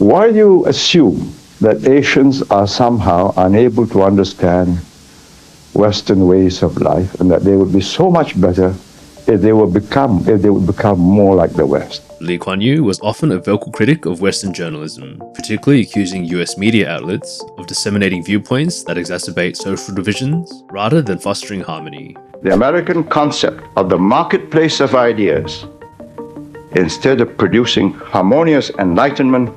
Why do you assume that Asians are somehow unable to understand Western ways of life and that they would be so much better if they would become more like the West? Lee Kuan Yew was often a vocal critic of Western journalism, particularly accusing US media outlets of disseminating viewpoints that exacerbate social divisions rather than fostering harmony. The American concept of the marketplace of ideas, instead of producing harmonious enlightenment,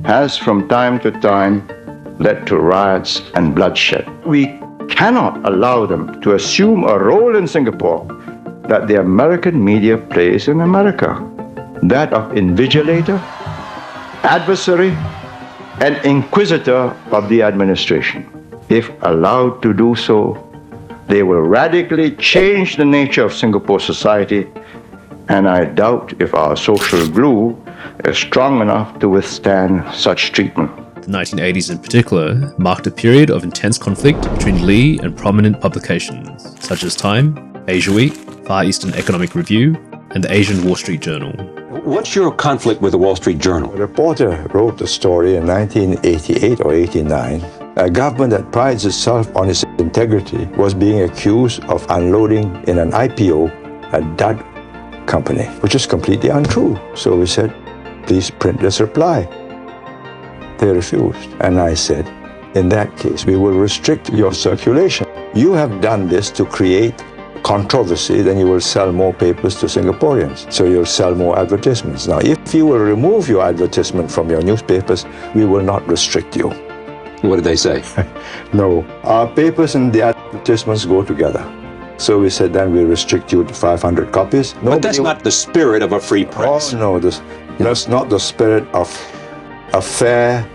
has from time to time led to riots and bloodshed. We cannot allow them to assume a role in Singapore that the American media plays in America, that of invigilator, adversary, and inquisitor of the administration. If allowed to do so, they will radically change the nature of Singapore society, and I doubt if our social glue is strong enough to withstand such treatment. The 1980s in particular marked a period of intense conflict between Lee and prominent publications such as Time, Asia Week, Far Eastern Economic Review, and the Asian Wall Street Journal. What's your conflict with the Wall Street Journal? A reporter wrote the story in 1988 or 89. A government that prides itself on its integrity was being accused of unloading in an IPO a dud company, which is completely untrue. So we said, please print this reply. They refused. And I said, in that case, we will restrict your circulation. You have done this to create controversy, then you will sell more papers to Singaporeans. So you'll sell more advertisements. Now, if you will remove your advertisement from your newspapers, we will not restrict you. What did they say? No, our papers and the advertisements go together. So we said then we restrict you to 500 copies. But that's not the spirit of a free press. Oh, no, that's not the spirit of a fair,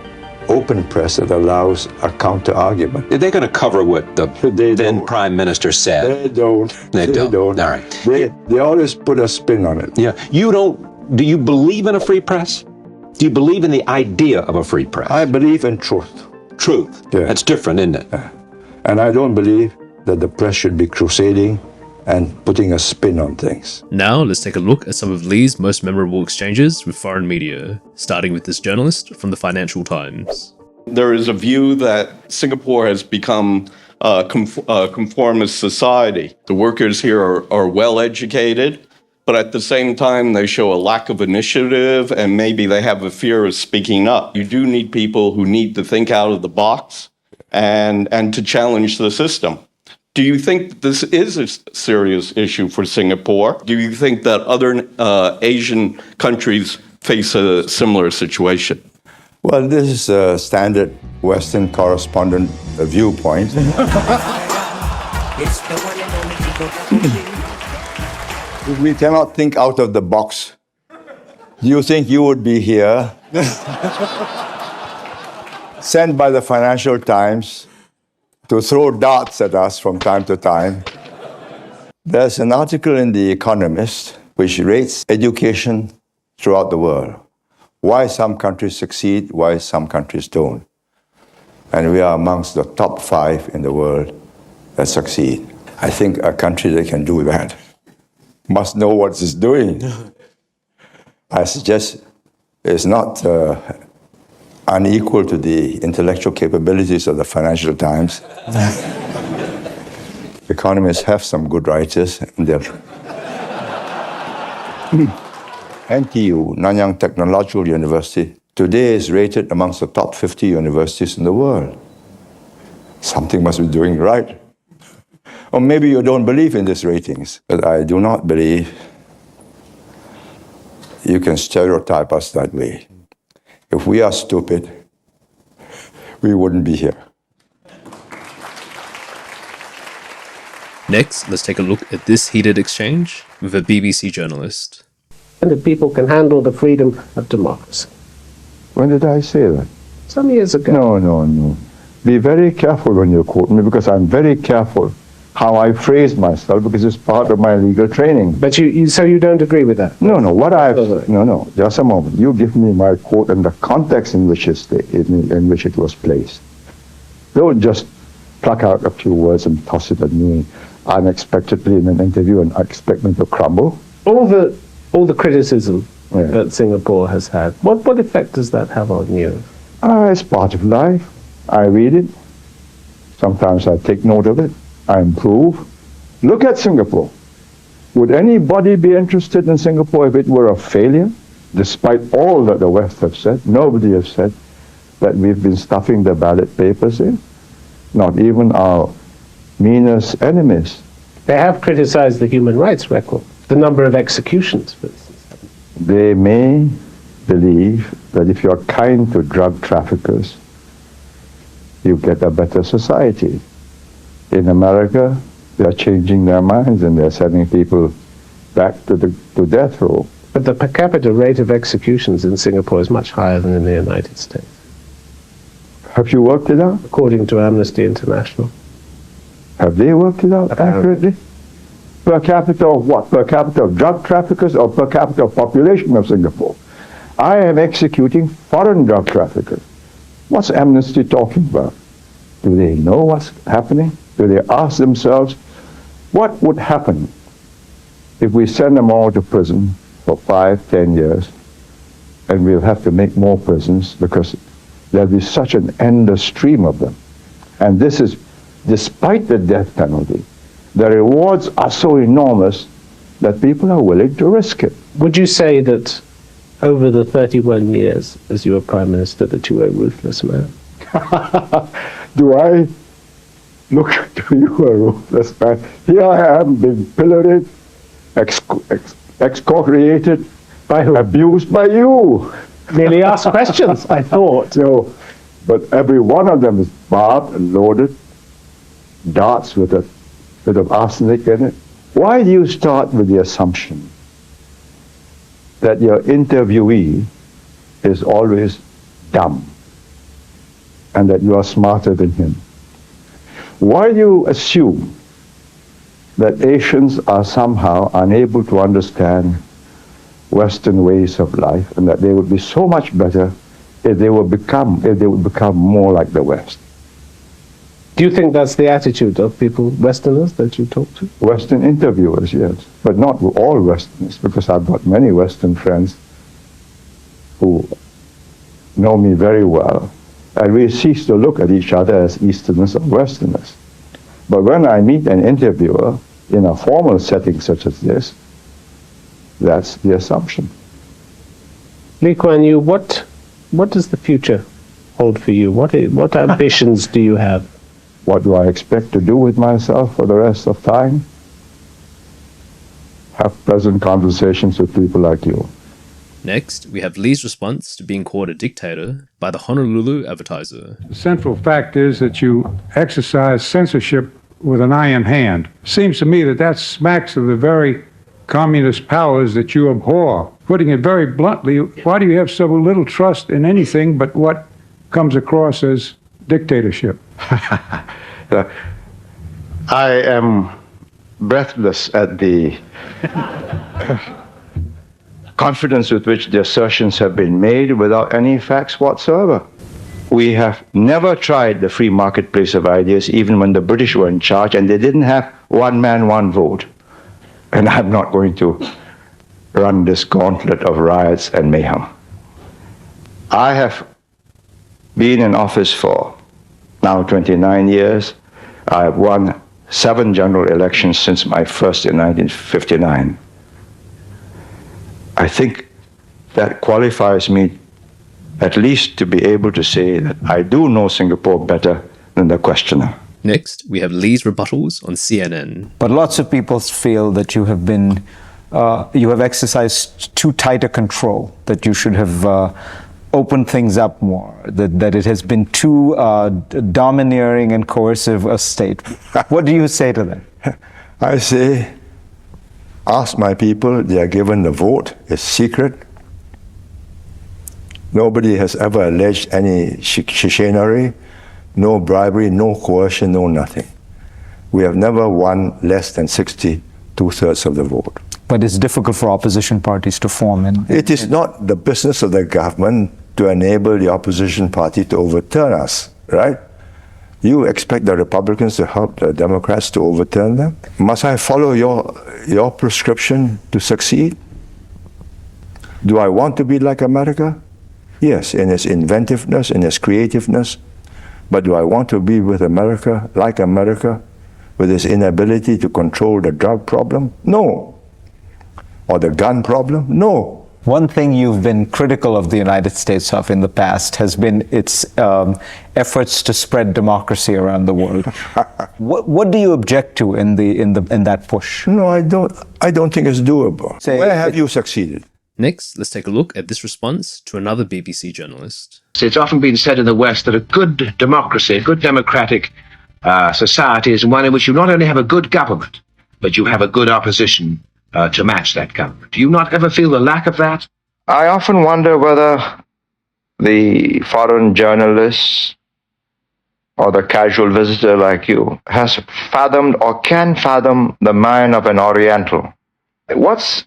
open press that allows a counter-argument. They're going to cover what the then Prime Minister said. They don't. They don't. All right. They always put a spin on it. Yeah. Do you believe in a free press? Do you believe in the idea of a free press? I believe in truth. Truth. Yeah. That's different, isn't it? And I don't believe that the press should be crusading and putting a spin on things. Now let's take a look at some of Lee's most memorable exchanges with foreign media, starting with this journalist from the Financial Times. There is a view that Singapore has become a conformist society. The workers here are well educated, but at the same time they show a lack of initiative and maybe they have a fear of speaking up. You do need people who need to think out of the box and to challenge the system. Do you think this is a serious issue for Singapore? Do you think that other Asian countries face a similar situation? Well, this is a standard Western correspondent viewpoint. We cannot think out of the box. Do you think you would be here, sent by the Financial Times, to throw darts at us from time to time? There's an article in The Economist which rates education throughout the world. Why some countries succeed, why some countries don't. And we are amongst the top 5 in the world that succeed. I think a country that can do that must know what it's doing. I suggest it's not unequal to the intellectual capabilities of the Financial Times. Economists have some good writers. NTU, Nanyang Technological University, today is rated amongst the top 50 universities in the world. Something must be doing right. Or maybe you don't believe in these ratings, but I do not believe you can stereotype us that way. If we are stupid, we wouldn't be here. Next, let's take a look at this heated exchange with a BBC journalist. And that people can handle the freedom of democracy. When did I say that? Some years ago. No. Be very careful when you quote me, because I'm very careful how I phrase myself, because it's part of my legal training. But so you don't agree with that? No, just a moment. You give me my quote and the context in which it was placed. Don't just pluck out a few words and toss it at me unexpectedly in an interview and expect me to crumble. All the criticism that Singapore has had. What effect does that have on you? It's part of life. I read it. Sometimes I take note of it. I improve. Look at Singapore. Would anybody be interested in Singapore if it were a failure? Despite all that the West have said, nobody has said that we've been stuffing the ballot papers in. Not even our meanest enemies. They have criticized the human rights record, the number of executions, for instance. They may believe that if you're kind to drug traffickers, you get a better society. In America, they're changing their minds and they're sending people back to death row. But the per capita rate of executions in Singapore is much higher than in the United States, Have you worked it out? according to Amnesty International. Have they worked it out accurately? Per capita of what? Per capita of drug traffickers or per capita of population of Singapore? I am executing foreign drug traffickers. What's Amnesty talking about? Do they know what's happening? Do they ask themselves, what would happen if we send them all to prison for 5, 10 years, and we'll have to make more prisons because there'll be such an endless stream of them. And this is despite the death penalty. The rewards are so enormous that people are willing to risk it. Would you say that over the 31 years as you were Prime Minister that you were a ruthless man? Do I look to you a ruthless man? Here I am being pilloried, excoriated, By who? abused by you. Merely asked questions, I thought. So, but every one of them is barbed and loaded, darts with a bit of arsenic in it. Why do you start with the assumption that your interviewee is always dumb and that you are smarter than him? Why do you assume that Asians are somehow unable to understand Western ways of life and that they would be so much better if they would become more like the West? Do you think that's the attitude of people, Westerners, that you talk to? Western interviewers, yes, but not all Westerners, because I've got many Western friends who know me very well, and we cease to look at each other as Easterners or Westerners. But when I meet an interviewer in a formal setting such as this, that's the assumption. Lee Kuan Yew, what does the future hold for you? What ambitions do you have? What do I expect to do with myself for the rest of time? Have pleasant conversations with people like you. Next, we have Lee's response to being called a dictator by the Honolulu Advertiser. The central fact is that you exercise censorship with an iron hand. Seems to me that that smacks of the very communist powers that you abhor. Putting it very bluntly, why do you have so little trust in anything but what comes across as dictatorship? I am breathless at the confidence with which the assertions have been made without any facts whatsoever. We have never tried the free marketplace of ideas, even when the British were in charge, and they didn't have one man, one vote. And I'm not going to run this gauntlet of riots and mayhem. I have been in office for now 29 years. I have won 7 general elections since my first in 1959. I think that qualifies me at least to be able to say that I do know Singapore better than the questioner. Next, we have Lee's rebuttals on CNN. But lots of people feel that you have been, you have exercised too tight a control, that you should have opened things up more, that it has been too domineering and coercive a state. What do you say to that? I say, ask my people, they are given the vote, it's secret. Nobody has ever alleged any chicanery, no bribery, no coercion, no nothing. We have never won less than 62/3 of the vote. But it's difficult for opposition parties to form. It is not the business of the government to enable the opposition party to overturn us, right? You expect the Republicans to help the Democrats to overturn them? Must I follow your prescription to succeed? Do I want to be like America? Yes, in its inventiveness, in its creativeness. But do I want to be with America, like America, with its inability to control the drug problem? No. Or the gun problem? No. One thing you've been critical of the United States of in the past has been its efforts to spread democracy around the world. What do you object to in that push? No, I don't think it's doable. Where have you succeeded? Next, let's take a look at this response to another BBC journalist. It's often been said in the West that a good democracy, a good democratic society is one in which you not only have a good government, but you have a good opposition to match that government. Do you not ever feel the lack of that? I often wonder whether the foreign journalist or the casual visitor like you has fathomed or can fathom the mind of an Oriental. What's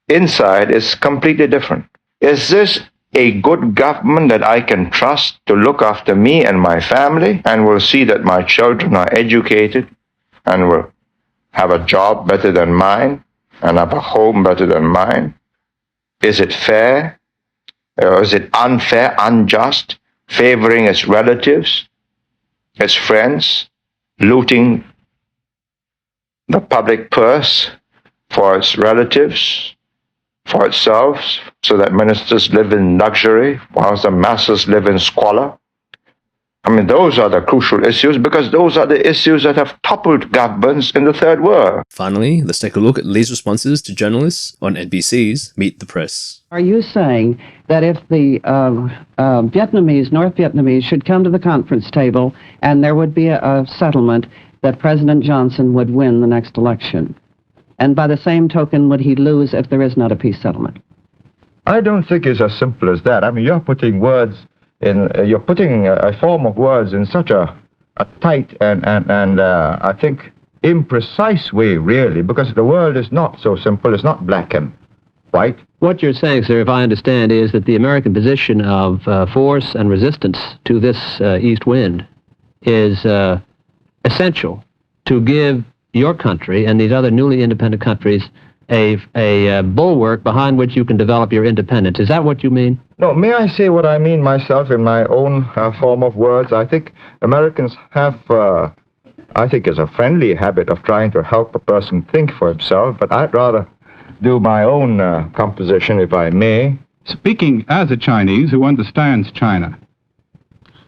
inside is completely different. Is this a good government that I can trust to look after me and my family and will see that my children are educated and will have a job better than mine and have a home better than mine? Is it fair? Or is it unfair, unjust, favoring its relatives, its friends, looting the public purse for its relatives, for itself, so that ministers live in luxury whilst the masses live in squalor? I mean, those are the crucial issues because those are the issues that have toppled governments in the third world. Finally, let's take a look at Lee's responses to journalists on NBC's Meet the Press. Are you saying that if the North Vietnamese should come to the conference table and there would be a settlement, that President Johnson would win the next election? And by the same token, would he lose if there is not a peace settlement? I don't think it's as simple as that. I mean, you're putting a form of words in such a tight and I think imprecise way, really, because the world is not so simple. It's not black and white. What you're saying, sir, if I understand, is that the American position of force and resistance to this east wind is essential to give your country and these other newly independent countries a bulwark behind which you can develop your independence. Is that what you mean? No, may I say what I mean myself in my own form of words? I think Americans have, I think, is a friendly habit of trying to help a person think for himself, but I'd rather do my own composition, if I may. Speaking as a Chinese who understands China,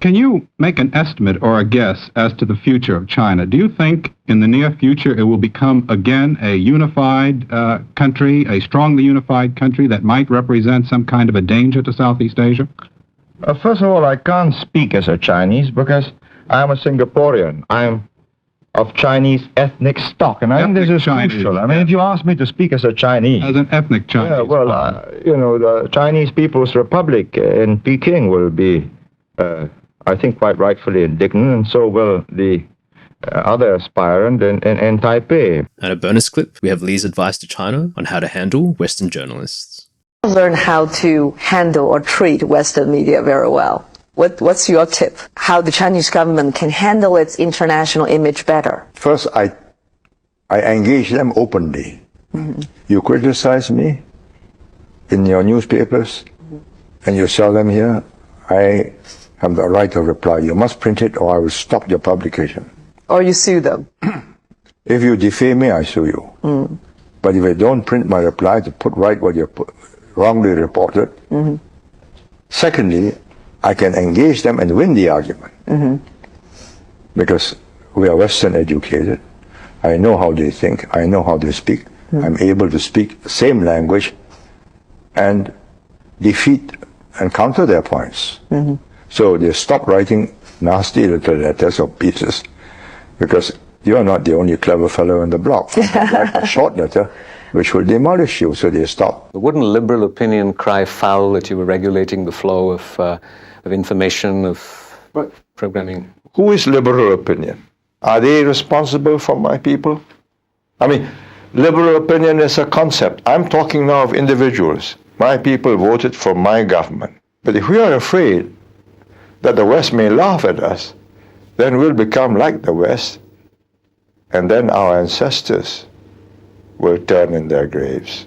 can you make an estimate or a guess as to the future of China? Do you think in the near future it will become again a unified country, a strongly unified country that might represent some kind of a danger to Southeast Asia? First of all, I can't speak as a Chinese because I'm a Singaporean. I'm of Chinese ethnic stock, and I think this is crucial. I mean, if you ask me to speak as a Chinese... As an ethnic Chinese. Yeah, well, the Chinese People's Republic in Peking will be... I think quite rightfully indignant, and so will the other aspirant in Taipei. And a bonus clip, we have Lee's advice to China on how to handle Western journalists. Learn how to handle or treat Western media very well. What's your tip? How the Chinese government can handle its international image better? First, I engage them openly. Mm-hmm. You criticize me in your newspapers, and you sell them here, I have the right of reply. You must print it or I will stop your publication. Or you sue them. If you defame me, I sue you. Mm. But if I don't print my reply to put right what you wrongly reported, mm-hmm. Secondly, I can engage them and win the argument. Mm-hmm. Because we are Western educated. I know how they think. I know how they speak. Mm-hmm. I'm able to speak the same language and defeat and counter their points. Mm-hmm. So they stop writing nasty little letters or pieces because you're not the only clever fellow in the block. Write a short letter which will demolish you, so they stop. Wouldn't liberal opinion cry foul that you were regulating the flow of information, of programming? Who is liberal opinion? Are they responsible for my people? I mean, liberal opinion is a concept. I'm talking now of individuals. My people voted for my government. But if we are afraid that the West may laugh at us, then we'll become like the West, and then our ancestors will turn in their graves.